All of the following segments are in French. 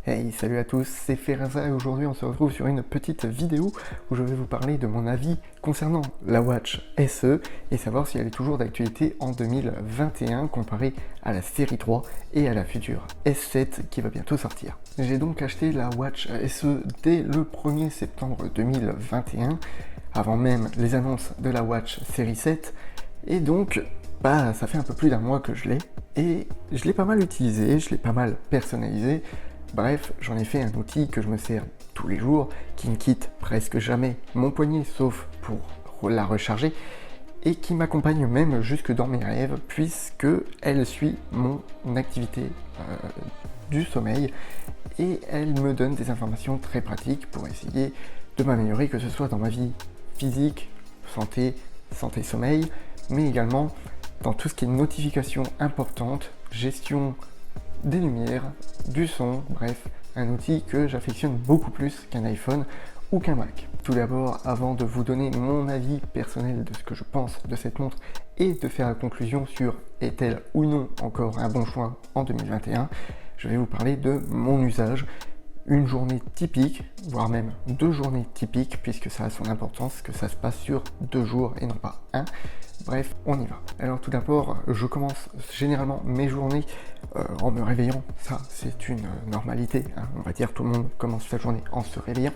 Hey, salut à tous, c'est Ferraza et aujourd'hui on se retrouve sur une petite vidéo où je vais vous parler de mon avis concernant la Watch SE et savoir si elle est toujours d'actualité en 2021 comparée à la série 3 et à la future S7 qui va bientôt sortir. J'ai donc acheté la Watch SE dès le 1er septembre 2021, avant même les annonces de la Watch série 7, et donc ça fait un peu plus d'un mois que je l'ai et je l'ai pas mal utilisé, je l'ai pas mal personnalisé. Bref, j'en ai fait un outil que je me sers tous les jours, qui ne quitte presque jamais mon poignet sauf pour la recharger, et qui m'accompagne même jusque dans mes rêves, puisque elle suit mon activité du sommeil, et elle me donne des informations très pratiques pour essayer de m'améliorer, que ce soit dans ma vie physique, santé sommeil, mais également dans tout ce qui est notifications importantes, gestion des lumières, du son, bref, un outil que j'affectionne beaucoup plus qu'un iPhone ou qu'un Mac. Tout d'abord, avant de vous donner mon avis personnel de ce que je pense de cette montre et de faire la conclusion sur est-elle ou non encore un bon choix en 2021, je vais vous parler de mon usage. Une journée typique, voire même 2 journées typiques, puisque ça a son importance, que ça se passe sur 2 jours et non pas un. Bref, on y va. Alors tout d'abord, je commence généralement mes journées en me réveillant. Ça, c'est une normalité, hein. On va dire tout le monde commence sa journée en se réveillant.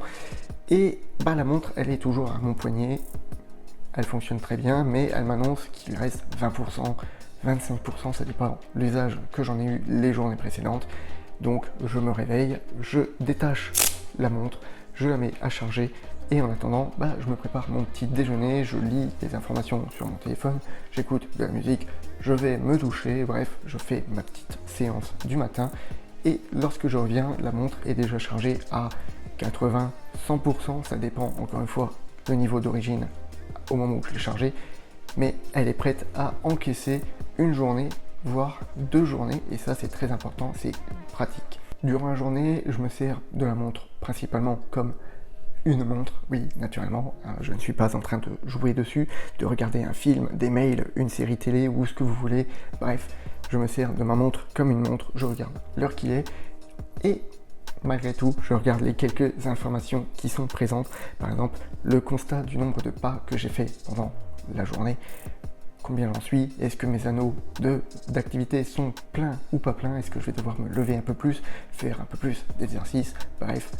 Et la montre, elle est toujours à mon poignet. Elle fonctionne très bien, mais elle m'annonce qu'il reste 20%, 25%, ça dépend de l'usage que j'en ai eu les journées précédentes. Donc je me réveille, je détache la montre, je la mets à charger et en attendant, je me prépare mon petit déjeuner, je lis des informations sur mon téléphone, j'écoute de la musique, je vais me doucher, bref, je fais ma petite séance du matin et lorsque je reviens, la montre est déjà chargée à 80, 100%, ça dépend encore une fois le niveau d'origine au moment où je l'ai chargée, mais elle est prête à encaisser une journée voire 2 journées, et ça c'est très important, c'est pratique. Durant la journée, je me sers de la montre principalement comme une montre, oui, naturellement, je ne suis pas en train de jouer dessus, de regarder un film, des mails, une série télé ou ce que vous voulez, bref, je me sers de ma montre comme une montre, je regarde l'heure qu'il est, et malgré tout, je regarde les quelques informations qui sont présentes, par exemple, le constat du nombre de pas que j'ai fait pendant la journée, combien j'en suis, est-ce que mes anneaux d'activité sont pleins ou pas pleins, est-ce que je vais devoir me lever un peu plus, faire un peu plus d'exercice, bref,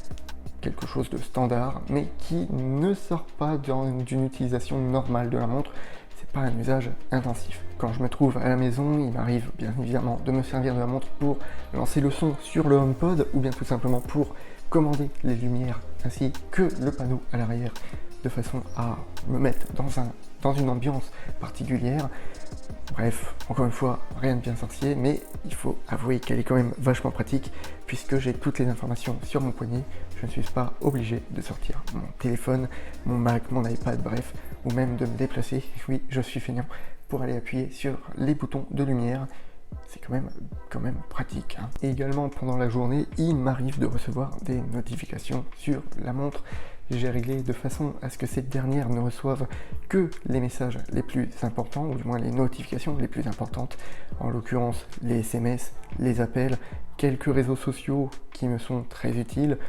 quelque chose de standard, mais qui ne sort pas d'une utilisation normale de la montre, c'est pas un usage intensif. Quand je me trouve à la maison, il m'arrive bien évidemment de me servir de la montre pour lancer le son sur le HomePod, ou bien tout simplement pour commander les lumières, ainsi que le panneau à l'arrière, de façon à me mettre dans une ambiance particulière. Bref, encore une fois, rien de bien sorcier, mais il faut avouer qu'elle est quand même vachement pratique, puisque j'ai toutes les informations sur mon poignet, je ne suis pas obligé de sortir mon téléphone, mon Mac, mon iPad, bref, ou même de me déplacer, oui, je suis feignant, pour aller appuyer sur les boutons de lumière. C'est quand même pratique, hein. Et également pendant la journée, il m'arrive de recevoir des notifications sur la montre. J'ai réglé de façon à ce que cette dernière ne reçoive que les messages les plus importants, ou du moins les notifications les plus importantes, en l'occurrence les SMS, les appels, quelques réseaux sociaux qui me sont très utiles,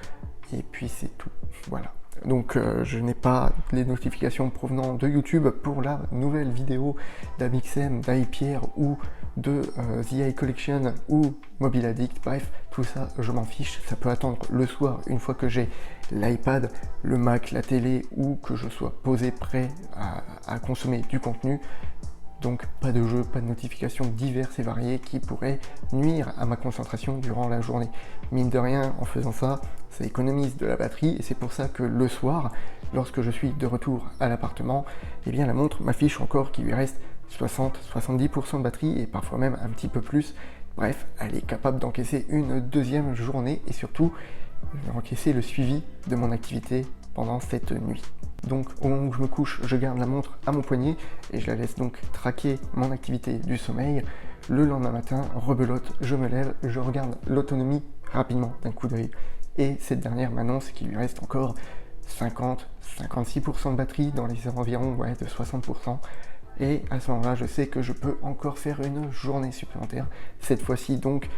et puis c'est tout, voilà. Donc je n'ai pas les notifications provenant de YouTube pour la nouvelle vidéo d'Amixem, d'Ipierre ou de The Eye Collection ou Mobile Addict, bref, tout ça je m'en fiche, ça peut attendre le soir une fois que j'ai l'iPad, le Mac, la télé ou que je sois posé prêt à consommer du contenu. Donc pas de jeux, pas de notifications diverses et variées qui pourraient nuire à ma concentration durant la journée. Mine de rien, en faisant ça, ça économise de la batterie et c'est pour ça que le soir, lorsque je suis de retour à l'appartement, la montre m'affiche encore qu'il lui reste 60-70% de batterie et parfois même un petit peu plus. Bref, elle est capable d'encaisser une deuxième journée et surtout d'encaisser le suivi de mon activité pendant cette nuit. Donc au moment où je me couche, je garde la montre à mon poignet et je la laisse donc traquer mon activité du sommeil. Le lendemain matin, rebelote, je me lève, je regarde l'autonomie rapidement d'un coup d'œil et cette dernière m'annonce qu'il lui reste encore 50-56% de batterie dans les environs de 60%. Et à ce moment-là, je sais que je peux encore faire une journée supplémentaire, cette fois-ci donc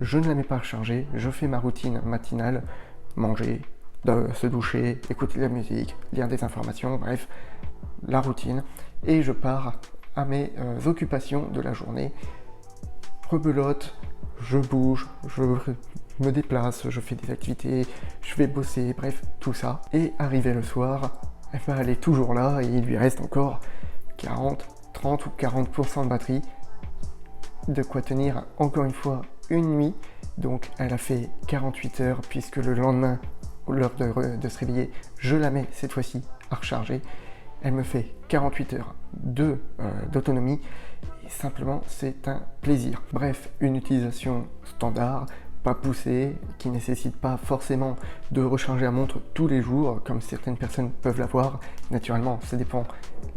je ne la mets pas à charger, je fais ma routine matinale, manger, se doucher, écouter de la musique, lire des informations, bref, la routine, et je pars à mes occupations de la journée. Rebelote, je bouge, je me déplace, je fais des activités, je vais bosser, bref, tout ça. Et arrivé le soir, elle est toujours là et il lui reste encore 40, 30 ou 40% de batterie. De quoi tenir encore une fois une nuit. Donc elle a fait 48 heures puisque le lendemain, l'heure de se réveiller, je la mets cette fois-ci à recharger. Elle me fait 48 heures d'autonomie et simplement c'est un plaisir. Bref, une utilisation standard, pas poussée, qui nécessite pas forcément de recharger la montre tous les jours comme certaines personnes peuvent l'avoir. Naturellement, ça dépend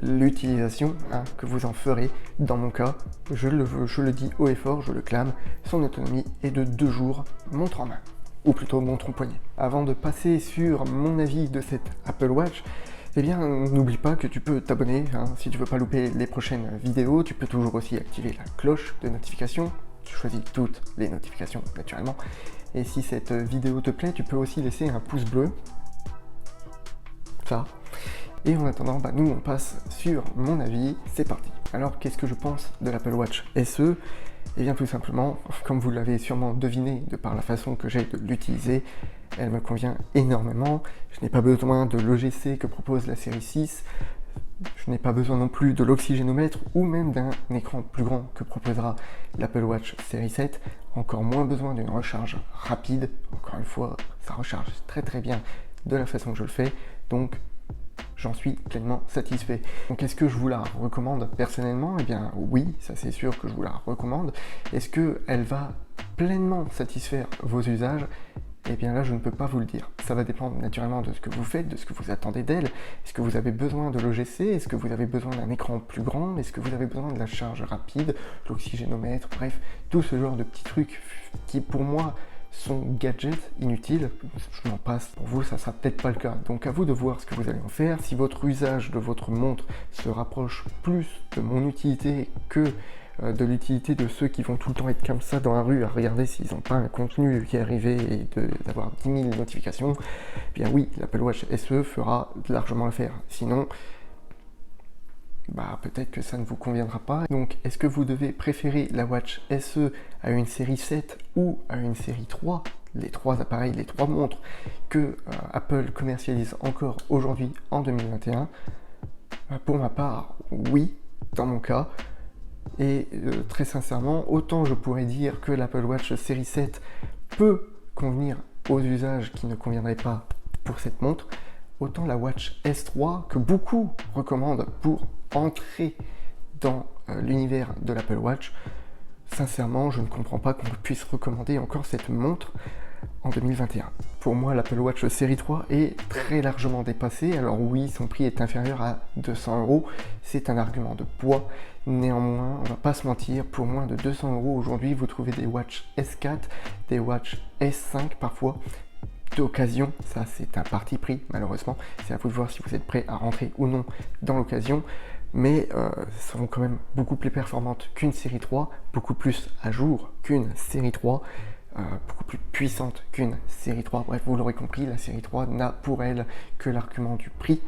de l'utilisation que vous en ferez. Dans mon cas, je le dis haut et fort, je le clame, son autonomie est de 2 jours montre en main, ou plutôt montre au poignet. Avant de passer sur mon avis de cette Apple Watch, eh bien, n'oublie pas que tu peux t'abonner, si tu veux pas louper les prochaines vidéos. Tu peux toujours aussi activer la cloche de notification. Tu choisis toutes les notifications, naturellement. Et si cette vidéo te plaît, tu peux aussi laisser un pouce bleu. Ça. Et en attendant, nous, on passe sur mon avis. C'est parti. Alors, qu'est-ce que je pense de l'Apple Watch SE ? Eh bien, tout simplement, comme vous l'avez sûrement deviné de par la façon que j'ai de l'utiliser, elle me convient énormément. Je n'ai pas besoin de l'EGC que propose la série 6. Je n'ai pas besoin non plus de l'oxygénomètre ou même d'un écran plus grand que proposera l'Apple Watch série 7. Encore moins besoin d'une recharge rapide. Encore une fois, ça recharge très très bien de la façon que je le fais. Donc, j'en suis pleinement satisfait. Donc est-ce que je vous la recommande personnellement ? Eh bien oui, ça c'est sûr que je vous la recommande. Est-ce qu'elle va pleinement satisfaire vos usages ? Eh bien là, je ne peux pas vous le dire. Ça va dépendre naturellement de ce que vous faites, de ce que vous attendez d'elle. Est-ce que vous avez besoin de l'EGC ? Est-ce que vous avez besoin d'un écran plus grand ? Est-ce que vous avez besoin de la charge rapide, l'oxygénomètre, bref, tout ce genre de petits trucs qui pour moi sont gadgets inutiles. Je m'en passe. Pour vous, ça sera peut-être pas le cas. Donc à vous de voir ce que vous allez en faire. Si votre usage de votre montre se rapproche plus de mon utilité que de l'utilité de ceux qui vont tout le temps être comme ça dans la rue à regarder s'ils n'ont pas un contenu qui est arrivé et d'avoir 10 000 notifications, eh bien oui, l'Apple Watch SE fera largement l'affaire. Sinon, peut-être que ça ne vous conviendra pas. Donc, est-ce que vous devez préférer la Watch SE à une série 7 ou à une série 3 ? Les 3 appareils, les 3 montres que Apple commercialise encore aujourd'hui en 2021. Pour ma part, oui, dans mon cas. Et très sincèrement, autant je pourrais dire que l'Apple Watch série 7 peut convenir aux usages qui ne conviendraient pas pour cette montre, autant la Watch S3 que beaucoup recommandent pour entrer dans l'univers de l'Apple Watch, sincèrement, je ne comprends pas qu'on puisse recommander encore cette montre en 2021. Pour moi, l'Apple Watch série 3 est très largement dépassé. Alors oui, son prix est inférieur à 200 €. C'est un argument de poids. Néanmoins, on va pas se mentir, pour moins de 200 € aujourd'hui, vous trouvez des Watch S4, des Watch S5 parfois, d'occasion. Ça, c'est un parti pris, malheureusement. C'est à vous de voir si vous êtes prêt à rentrer ou non dans l'occasion. Mais seront quand même beaucoup plus performantes qu'une série 3, beaucoup plus à jour qu'une série 3, beaucoup plus puissante qu'une série 3. Bref, vous l'aurez compris, la série 3 n'a pour elle que l'argument du prix.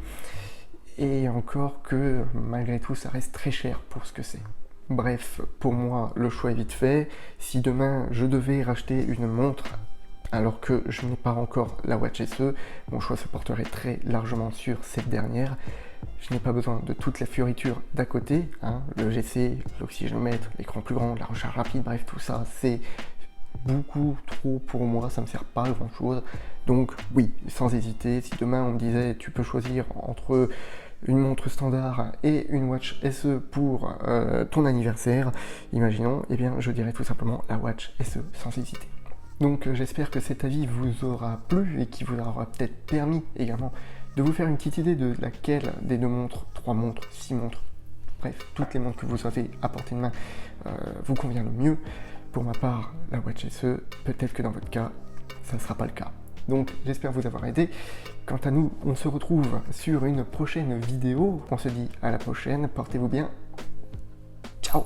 Et encore que, malgré tout, ça reste très cher pour ce que c'est. Bref, pour moi, le choix est vite fait. Si demain, je devais racheter une montre, alors que je n'ai pas encore la Watch SE, mon choix se porterait très largement sur cette dernière. Je n'ai pas besoin de toute la fioriture d'à côté, le GC, l'oxygénomètre, l'écran plus grand, la recharge rapide, bref, tout ça, c'est beaucoup trop pour moi, ça me sert pas à grand chose. Donc oui, sans hésiter, si demain on me disait tu peux choisir entre une montre standard et une Watch SE pour ton anniversaire, imaginons, eh bien je dirais tout simplement la Watch SE sans hésiter. Donc j'espère que cet avis vous aura plu et qui vous aura peut-être permis également de vous faire une petite idée de laquelle des 2 montres, 3 montres, 6 montres, bref, toutes les montres que vous avez à portée de main vous convient le mieux. Pour ma part, la Watch SE, peut-être que dans votre cas, ça ne sera pas le cas. Donc j'espère vous avoir aidé. Quant à nous, on se retrouve sur une prochaine vidéo. On se dit à la prochaine, portez-vous bien. Ciao!